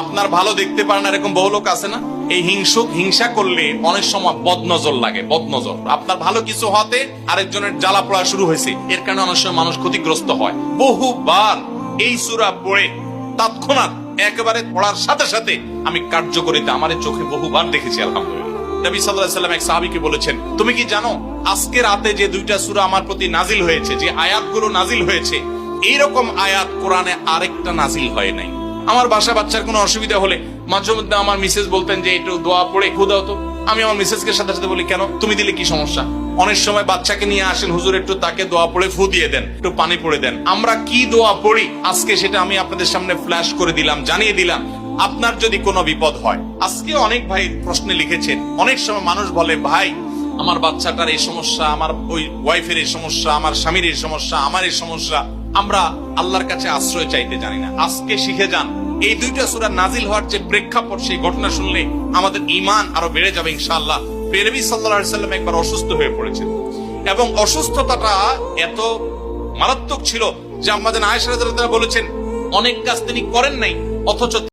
আপনার ভালো দেখতে পারেন এরকম বহু লোক আছে না? এই হিংসা করলে অনেক সময় বদনজর লাগে, বদনজর। আপনার ভালো কিছু হতে আরেকজনের জ্বালা পড়া শুরু হয়েছে, এর কারণে অনেক সময় মানুষ ক্ষতিগ্রস্ত হয়। বহুবার এই সূরা পড়ে তৎক্ষণাৎ একেবারে পড়ার সাথে সাথে আমি কার্যকরিতা আমার চোখে বহুবার দেখেছি। আলহামদুলিল্লাহ। নবী সাল্লাল্লাহু আলাইহি ওয়াসাল্লাম এক সাহাবীকে বলেছেন, তুমি কি জানো আজকে রাতে যে দুইটা সূরা আমার প্রতি নাজিল হয়েছে, যে আয়াতগুলো নাজিল হয়েছে, এইরকম আয়াত কোরআনে আরেকটা নাজিল হয় নাই। আমার বাচ্চার কোনো অসুবিধা হলে মাঝে মধ্যে আমার মিসেস বলতেন যে একটু দোয়া পড়ে ফু দাও তো। আমি আমার মিসেসকে সাথে সাথে বলি, কেন, তুমি দিলে কি সমস্যা? অনেক সময় বাচ্চাকে নিয়ে আসেন, হুজুর একটু তাকে দোয়া পড়ে ফু দিয়ে দেন, একটু পানি পড়ে দেন। আমরা কি দোয়া পড়ি আজকে সেটা আমি আপনাদের সামনে ফ্ল্যাশ করে দিলাম, জানিয়ে দিলাম। আপনার যদি কোনো বিপদ হয়, আজকে অনেক ভাই প্রশ্নে লিখেছেন, অনেক সময় মানুষ বলে, ভাই আমার বাচ্চাটার এই সমস্যা, আমার ওই ওয়াইফের এই সমস্যা, আমার স্বামীর এই সমস্যা, আমার এই সমস্যা। আমরা আল্লাহর কাছে আশ্রয় চাইতে জানি না। আজকে শিখে যান, এই দুইটা সূরা নাজিল হওয়ার যে প্রেক্ষাপট, সেই ঘটনা শুনলে আমাদের ঈমান আরো বেড়ে যাবে ইনশাআল্লাহ। নবী সাল্লাল্লাহু আলাইহি ওয়াসাল্লাম একবার অসুস্থ হয়ে পড়েছেন এবং অসুস্থতাটা এত মারাত্মক ছিল যে আম্মা জান আয়েশা রাদিয়াল্লাহু তাআলা বলেছেন, অনেক কাজ তিনি করেন নাই, অথচ